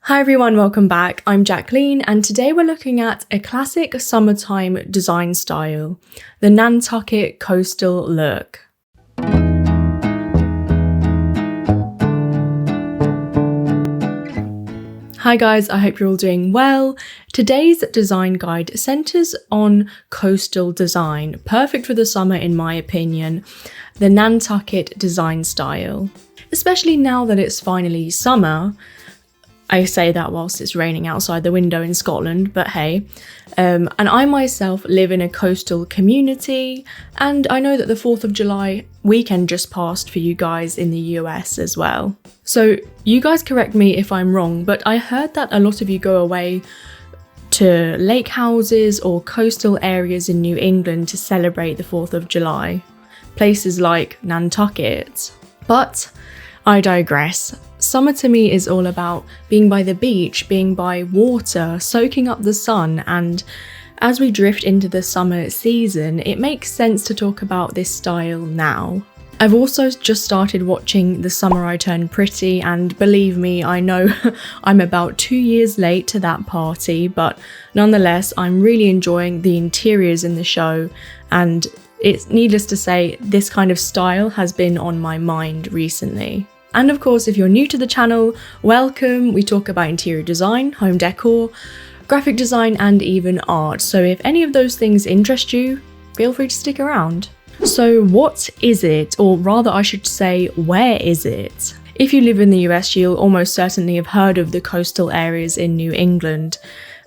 Hi everyone, welcome back. I'm Jacqueline and today we're looking at a classic summertime design style, the Nantucket coastal look. Hi guys, I hope you're all doing well. Today's design guide centers on coastal design, perfect for the summer in my opinion, the Nantucket design style. Especially now that it's finally summer. I say that whilst it's raining outside the window in Scotland, but hey. And I myself live in a coastal community, and I know that the 4th of July weekend just passed for you guys in the US as well. So you guys correct me if I'm wrong, but I heard that a lot of you go away to lake houses or coastal areas in New England to celebrate the 4th of July. Places like Nantucket. But I digress. Summer to me is all about being by the beach, being by water, soaking up the sun, and as we drift into the summer season, it makes sense to talk about this style now. I've also just started watching The Summer I Turned Pretty, and believe me, I know I'm about 2 years late to that party, but nonetheless, I'm really enjoying the interiors in the show, and it's needless to say, this kind of style has been on my mind recently. And of course, if you're new to the channel, welcome. We talk about interior design, home decor, graphic design, and even art. So if any of those things interest you, feel free to stick around. So what is it? Or rather, I should say, where is it? If you live in the US, you'll almost certainly have heard of the coastal areas in New England.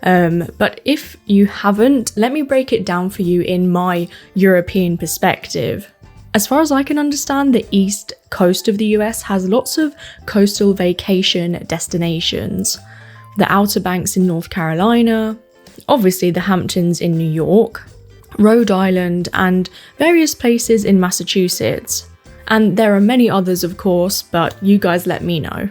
But if you haven't, let me break it down for you in my European perspective. As far as I can understand, the East Coast of the US has lots of coastal vacation destinations. The Outer Banks in North Carolina, obviously the Hamptons in New York, Rhode Island, and various places in Massachusetts. And there are many others of course, but you guys let me know.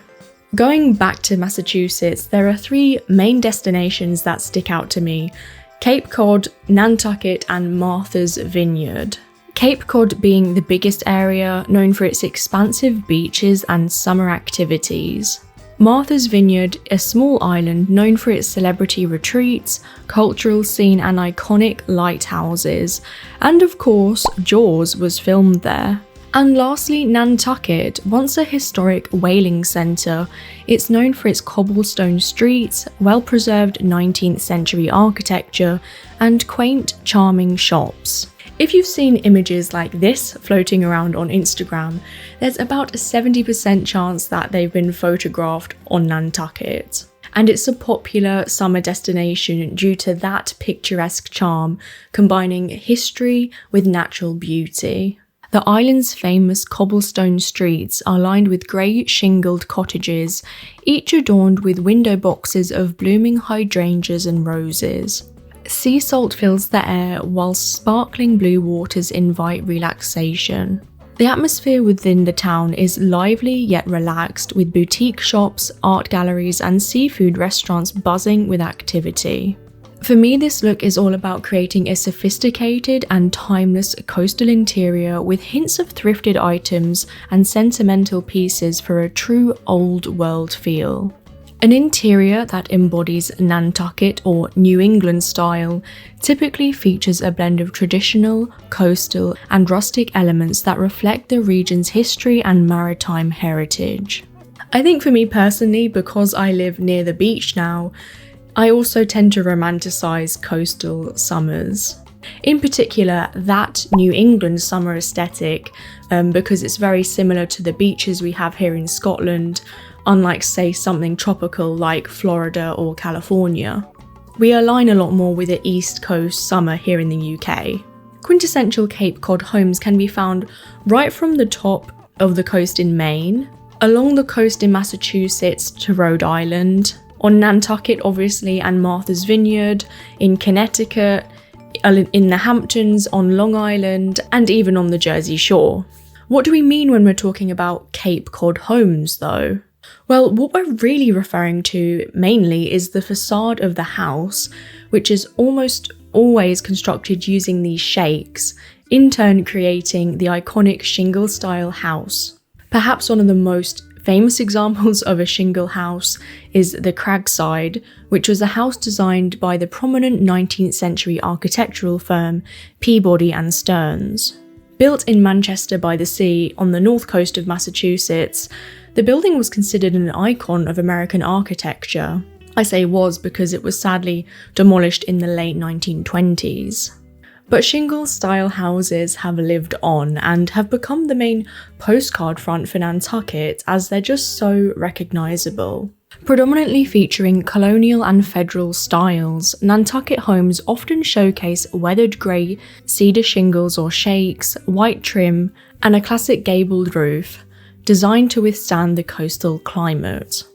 Going back to Massachusetts, there are 3 main destinations that stick out to me: Cape Cod, Nantucket, and Martha's Vineyard. Cape Cod being the biggest area, known for its expansive beaches and summer activities. Martha's Vineyard, a small island known for its celebrity retreats, cultural scene, and iconic lighthouses. And of course, Jaws was filmed there. And lastly, Nantucket, once a historic whaling centre, it's known for its cobblestone streets, well-preserved 19th century architecture, and quaint, charming shops. If you've seen images like this floating around on Instagram, there's about a 70% chance that they've been photographed on Nantucket. And it's a popular summer destination due to that picturesque charm, combining history with natural beauty. The island's famous cobblestone streets are lined with grey shingled cottages, each adorned with window boxes of blooming hydrangeas and roses. Sea salt fills the air whilst sparkling blue waters invite relaxation. The atmosphere within the town is lively yet relaxed, with boutique shops, art galleries, and seafood restaurants buzzing with activity. For me, this look is all about creating a sophisticated and timeless coastal interior with hints of thrifted items and sentimental pieces for a true old world feel. An interior that embodies Nantucket or New England style typically features a blend of traditional, coastal, and rustic elements that reflect the region's history and maritime heritage. I think for me personally, because I live near the beach now, I also tend to romanticize coastal summers. In particular, that New England summer aesthetic, because it's very similar to the beaches we have here in Scotland, unlike say something tropical like Florida or California. We align a lot more with the East Coast summer here in the UK. Quintessential Cape Cod homes can be found right from the top of the coast in Maine, along the coast in Massachusetts to Rhode Island, on Nantucket obviously and Martha's Vineyard, in Connecticut, in the Hamptons, on Long Island, and even on the Jersey Shore. What do we mean when we're talking about Cape Cod homes though? Well, what we're really referring to mainly is the facade of the house, which is almost always constructed using these shakes, in turn creating the iconic shingle-style house. Perhaps one of the most Famous examples of a shingle house is the Cragside, which was a house designed by the prominent 19th century architectural firm Peabody and Stearns. Built in Manchester by the Sea on the north coast of Massachusetts, the building was considered an icon of American architecture. I say was because it was sadly demolished in the late 1920s. But shingle-style houses have lived on and have become the main postcard front for Nantucket as they're just so recognisable. Predominantly featuring colonial and federal styles, Nantucket homes often showcase weathered grey cedar shingles or shakes, white trim, and a classic gabled roof, designed to withstand the coastal climate.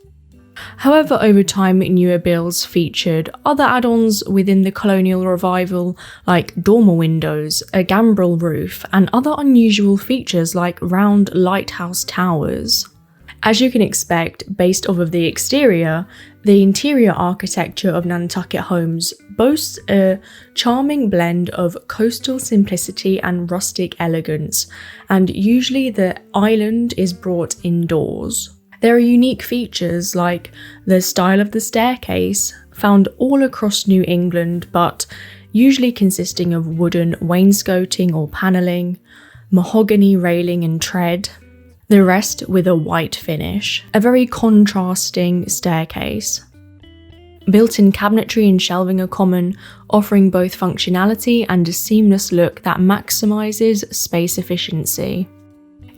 However, over time, newer builds featured other add-ons within the colonial revival like dormer windows, a gambrel roof, and other unusual features like round lighthouse towers. As you can expect, based off of the exterior, the interior architecture of Nantucket homes boasts a charming blend of coastal simplicity and rustic elegance, and usually the island is brought indoors. There are unique features like the style of the staircase, found all across New England but usually consisting of wooden wainscoting or panelling, mahogany railing and tread, the rest with a white finish, a very contrasting staircase. Built-in cabinetry and shelving are common, offering both functionality and a seamless look that maximizes space efficiency.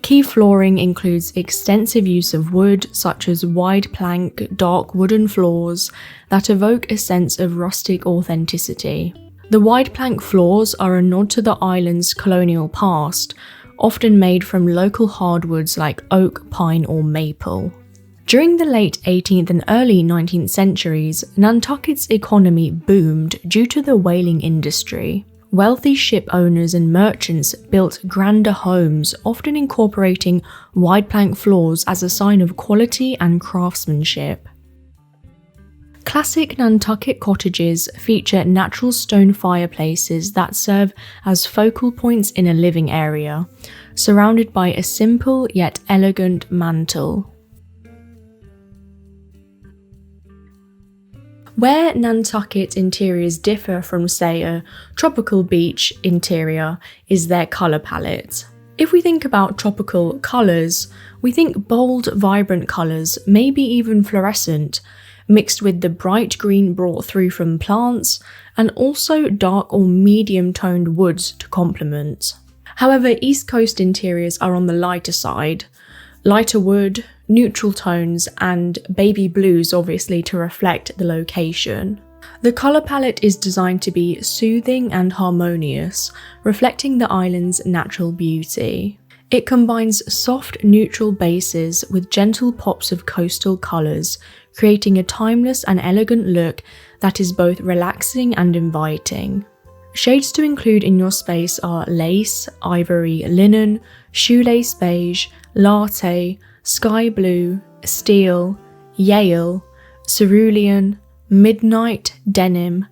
Key flooring includes extensive use of wood, such as wide plank, dark wooden floors that evoke a sense of rustic authenticity. The wide plank floors are a nod to the island's colonial past, often made from local hardwoods like oak, pine, or maple. During the late 18th and early 19th centuries, Nantucket's economy boomed due to the whaling industry. Wealthy ship owners and merchants built grander homes, often incorporating wide plank floors as a sign of quality and craftsmanship. Classic Nantucket cottages feature natural stone fireplaces that serve as focal points in a living area, surrounded by a simple yet elegant mantel. Where Nantucket interiors differ from, say, a tropical beach interior is their colour palette. If we think about tropical colours, we think bold, vibrant colours, maybe even fluorescent, mixed with the bright green brought through from plants, and also dark or medium-toned woods to complement. However, East Coast interiors are on the lighter side. Lighter wood, neutral tones, and baby blues obviously to reflect the location. The colour palette is designed to be soothing and harmonious, reflecting the island's natural beauty. It combines soft, neutral bases with gentle pops of coastal colours, creating a timeless and elegant look that is both relaxing and inviting. Shades to include in your space are lace, ivory, linen, shoelace beige, latte, sky blue, steel, Yale, cerulean, midnight, denim,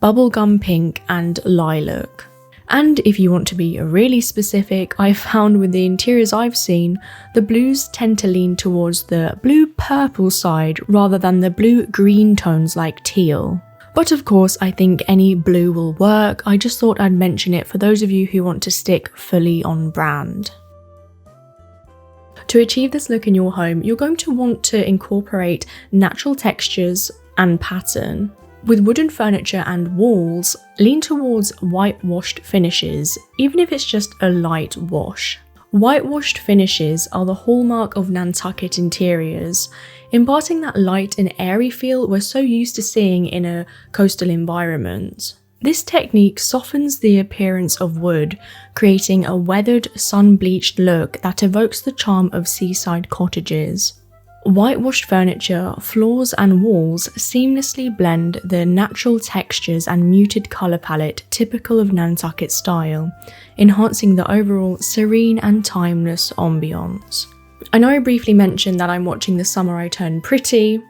bubblegum pink, and lilac. And if you want to be really specific, I've found with the interiors I've seen, the blues tend to lean towards the blue-purple side rather than the blue-green tones like teal. But of course, I think any blue will work. I just thought I'd mention it for those of you who want to stick fully on brand. To achieve this look in your home, you're going to want to incorporate natural textures and pattern. With wooden furniture and walls, lean towards whitewashed finishes, even if it's just a light wash. Whitewashed finishes are the hallmark of Nantucket interiors, imparting that light and airy feel we're so used to seeing in a coastal environment. This technique softens the appearance of wood, creating a weathered, sun-bleached look that evokes the charm of seaside cottages. Whitewashed furniture, floors and walls seamlessly blend the natural textures and muted colour palette typical of Nantucket style, enhancing the overall serene and timeless ambiance. I know I briefly mentioned that I'm watching The Summer I Turned Pretty,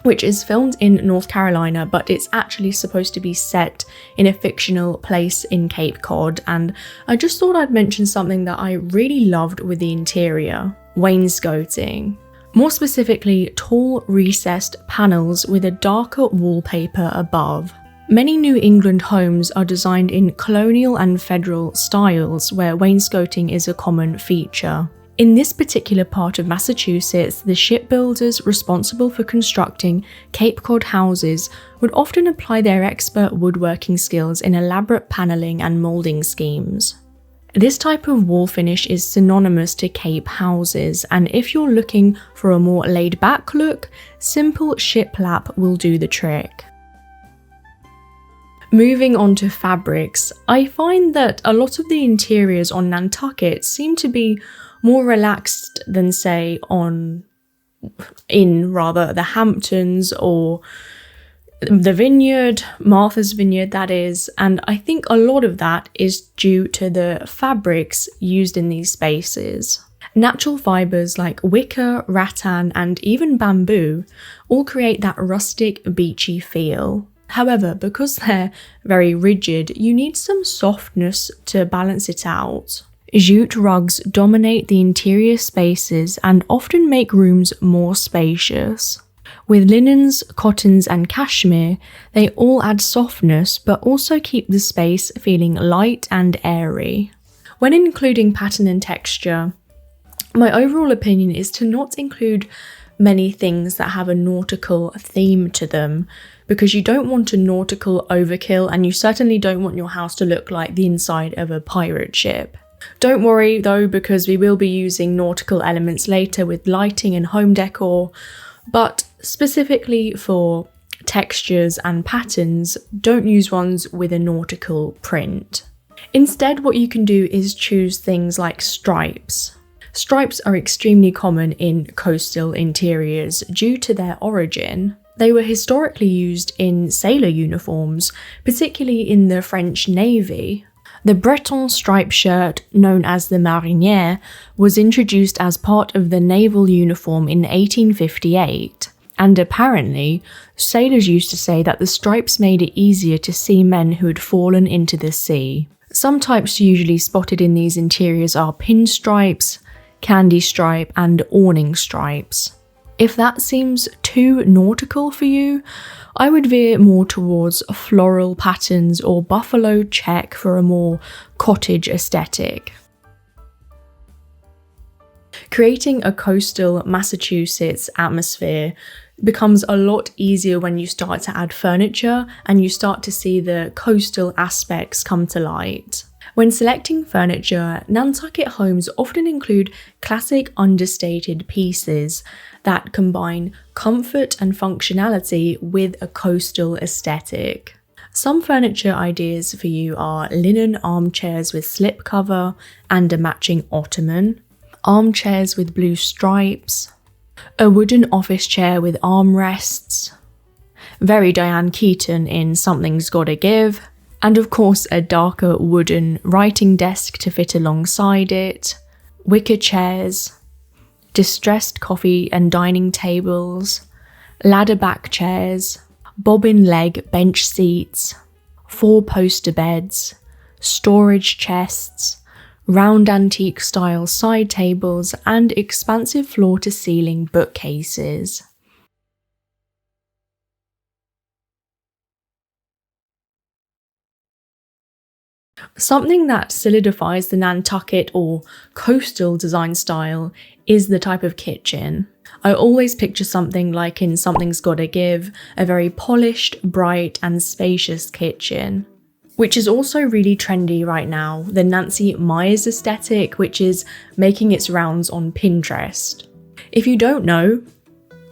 which is filmed in North Carolina, but it's actually supposed to be set in a fictional place in Cape Cod, and I just thought I'd mention something that I really loved with the interior: wainscoting. More specifically, tall recessed panels with a darker wallpaper above. Many New England homes are designed in colonial and federal styles where wainscoting is a common feature. In this particular part of Massachusetts, the shipbuilders responsible for constructing Cape Cod houses would often apply their expert woodworking skills in elaborate paneling and molding schemes. This type of wall finish is synonymous to Cape houses, and if you're looking for a more laid-back look, simple shiplap will do the trick. Moving on to fabrics, I find that a lot of the interiors on Nantucket seem to be more relaxed than, say, in the Hamptons or the Vineyard, Martha's Vineyard that is, and I think a lot of that is due to the fabrics used in these spaces. Natural fibres like wicker, rattan and even bamboo all create that rustic, beachy feel. However, because they're very rigid, you need some softness to balance it out. Jute rugs dominate the interior spaces and often make rooms more spacious. With linens, cottons and cashmere, they all add softness but also keep the space feeling light and airy. When including pattern and texture, my overall opinion is to not include many things that have a nautical theme to them, because you don't want a nautical overkill and you certainly don't want your house to look like the inside of a pirate ship. Don't worry though, because we will be using nautical elements later with lighting and home decor, but specifically for textures and patterns, don't use ones with a nautical print. Instead, what you can do is choose things like stripes. Stripes are extremely common in coastal interiors due to their origin. They were historically used in sailor uniforms, particularly in the French Navy. The Breton striped shirt, known as the marinière, was introduced as part of the naval uniform in 1858, and apparently, sailors used to say that the stripes made it easier to see men who had fallen into the sea. Some types usually spotted in these interiors are pinstripes, candy stripe, and awning stripes. If that seems too nautical for you, I would veer more towards floral patterns or buffalo check for a more cottage aesthetic. Creating a coastal Massachusetts atmosphere becomes a lot easier when you start to add furniture and you start to see the coastal aspects come to light. When selecting furniture, Nantucket homes often include classic understated pieces that combine comfort and functionality with a coastal aesthetic. Some furniture ideas for you are linen armchairs with slipcover and a matching ottoman, armchairs with blue stripes, a wooden office chair with armrests, very Diane Keaton in Something's Gotta Give, and of course a darker wooden writing desk to fit alongside it, wicker chairs, distressed coffee and dining tables, ladder back chairs, bobbin leg bench seats, 4-poster beds, storage chests, round antique style side tables, and expansive floor to ceiling bookcases. Something that solidifies the Nantucket or coastal design style is the type of kitchen. I always picture something like in Something's Gotta Give, a very polished, bright and spacious kitchen. Which is also really trendy right now, the Nancy Meyers aesthetic, which is making its rounds on Pinterest. If you don't know,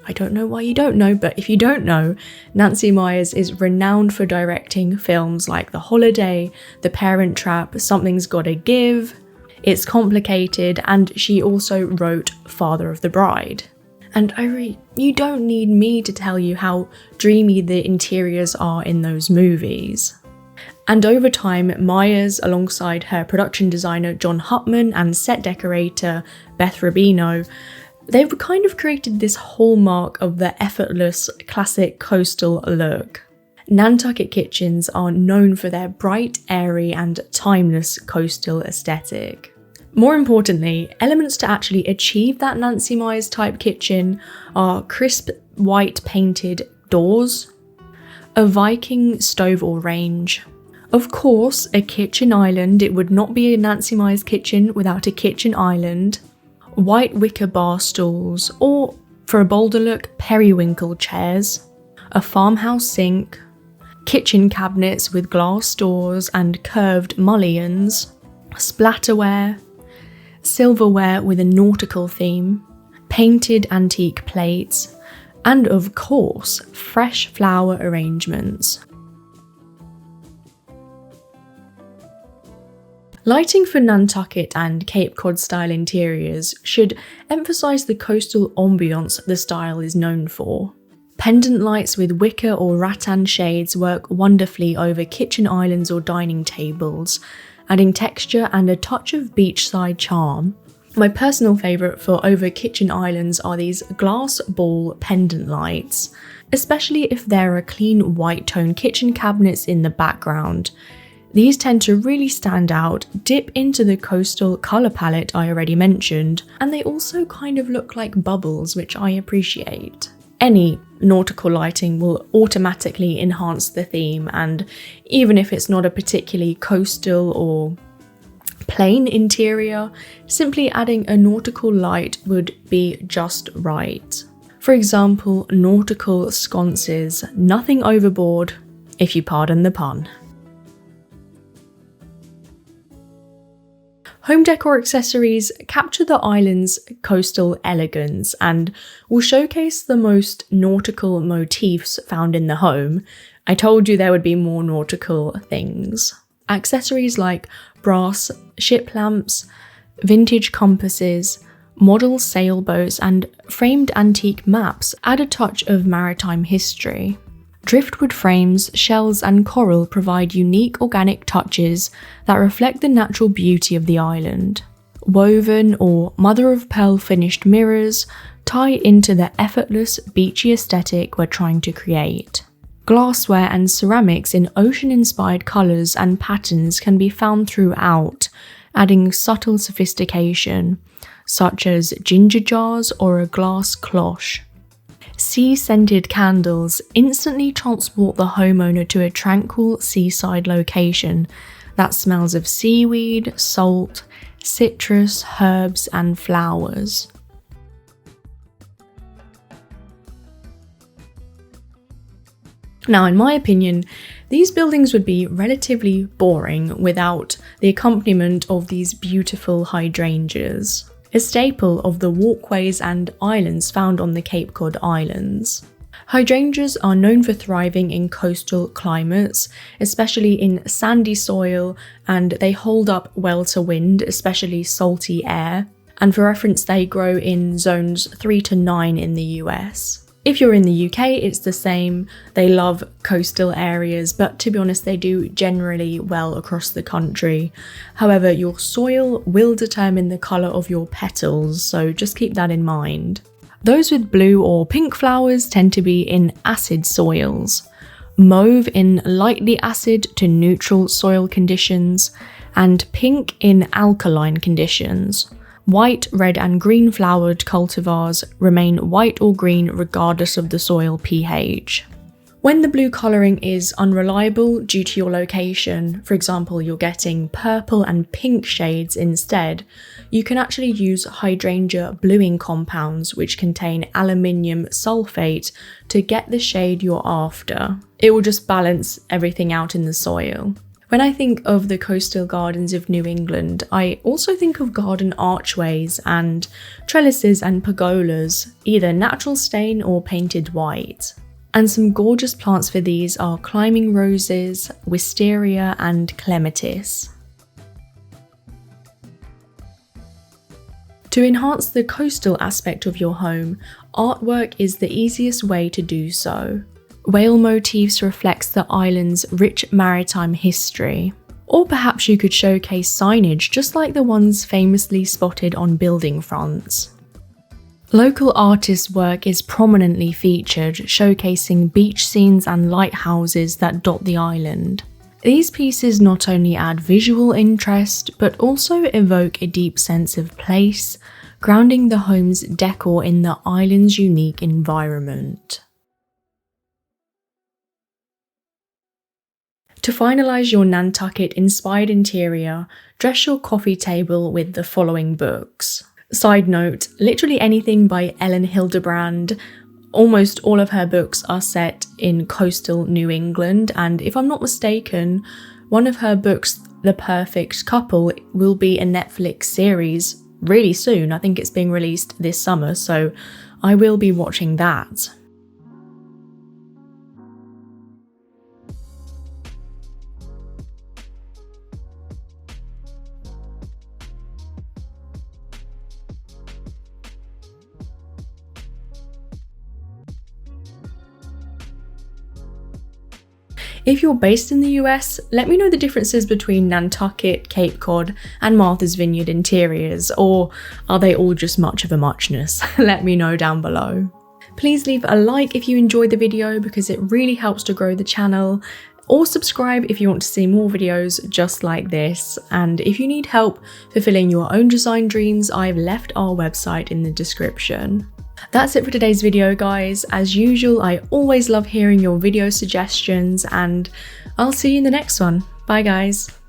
I don't know why you don't know, but if you don't know, Nancy Meyers is renowned for directing films like The Holiday, The Parent Trap, Something's Gotta Give, It's Complicated, and she also wrote Father of the Bride. And you don't need me to tell you how dreamy the interiors are in those movies. And over time, Meyers, alongside her production designer John Hupman and set decorator Beth Rubino, they've kind of created this hallmark of the effortless, classic coastal look. Nantucket kitchens are known for their bright, airy and timeless coastal aesthetic. More importantly, elements to actually achieve that Nancy Meyers type kitchen are crisp white painted doors, a Viking stove or range, of course a kitchen island. It would not be a Nancy Meyers kitchen without a kitchen island, white wicker bar stools, or for a bolder look, periwinkle chairs, a farmhouse sink, kitchen cabinets with glass doors and curved mullions, splatterware, silverware with a nautical theme, painted antique plates, and of course, fresh flower arrangements. Lighting for Nantucket and Cape Cod style interiors should emphasise the coastal ambiance the style is known for. Pendant lights with wicker or rattan shades work wonderfully over kitchen islands or dining tables, adding texture and a touch of beachside charm. My personal favourite for over kitchen islands are these glass ball pendant lights, especially if there are clean white tone kitchen cabinets in the background. These tend to really stand out, dip into the coastal colour palette I already mentioned, and they also kind of look like bubbles, which I appreciate. Any nautical lighting will automatically enhance the theme, and even if it's not a particularly coastal or plain interior, simply adding a nautical light would be just right. For example, nautical sconces, nothing overboard, if you pardon the pun. Home decor accessories capture the island's coastal elegance and will showcase the most nautical motifs found in the home. I told you there would be more nautical things. Accessories like brass ship lamps, vintage compasses, model sailboats, and framed antique maps add a touch of maritime history. Driftwood frames, shells, and coral provide unique organic touches that reflect the natural beauty of the island. Woven or mother-of-pearl finished mirrors tie into the effortless, beachy aesthetic we're trying to create. Glassware and ceramics in ocean-inspired colours and patterns can be found throughout, adding subtle sophistication, such as ginger jars or a glass cloche. Sea-scented candles instantly transport the homeowner to a tranquil seaside location that smells of seaweed, salt, citrus, herbs, and flowers. Now, in my opinion, these buildings would be relatively boring without the accompaniment of these beautiful hydrangeas, a staple of the walkways and islands found on the Cape Cod Islands. Hydrangeas are known for thriving in coastal climates, especially in sandy soil, and they hold up well to wind, especially salty air. And for reference, they grow in zones 3 to 9 in the US. If you're in the UK, it's the same. They love coastal areas, but to be honest, they do generally well across the country. However, your soil will determine the colour of your petals, so just keep that in mind. Those with blue or pink flowers tend to be in acid soils, mauve in lightly acid to neutral soil conditions, and pink in alkaline conditions. White, red and green flowered cultivars remain white or green regardless of the soil pH. When the blue colouring is unreliable due to your location, for example you're getting purple and pink shades instead, you can actually use hydrangea bluing compounds which contain aluminium sulfate to get the shade you're after. It will just balance everything out in the soil. When I think of the coastal gardens of New England, I also think of garden archways and trellises and pergolas, either natural stain or painted white. And some gorgeous plants for these are climbing roses, wisteria and clematis. To enhance the coastal aspect of your home, artwork is the easiest way to do so. Whale motifs reflects the island's rich maritime history. Or perhaps you could showcase signage just like the ones famously spotted on building fronts. Local artists' work is prominently featured, showcasing beach scenes and lighthouses that dot the island. These pieces not only add visual interest, but also evoke a deep sense of place, grounding the home's decor in the island's unique environment. To finalise your Nantucket-inspired interior, dress your coffee table with the following books. Side note, literally anything by Ellen Hildebrand. Almost all of her books are set in coastal New England, and if I'm not mistaken, one of her books, The Perfect Couple, will be a Netflix series really soon. I think it's being released this summer, so I will be watching that. If you're based in the US, let me know the differences between Nantucket, Cape Cod, and Martha's Vineyard interiors, or are they all just much of a muchness? Let me know down below. Please leave a like if you enjoyed the video because it really helps to grow the channel, or subscribe if you want to see more videos just like this. And if you need help fulfilling your own design dreams, I've left our website in the description. That's it for today's video, guys. As usual, I always love hearing your video suggestions, and I'll see you in the next one. Bye, guys.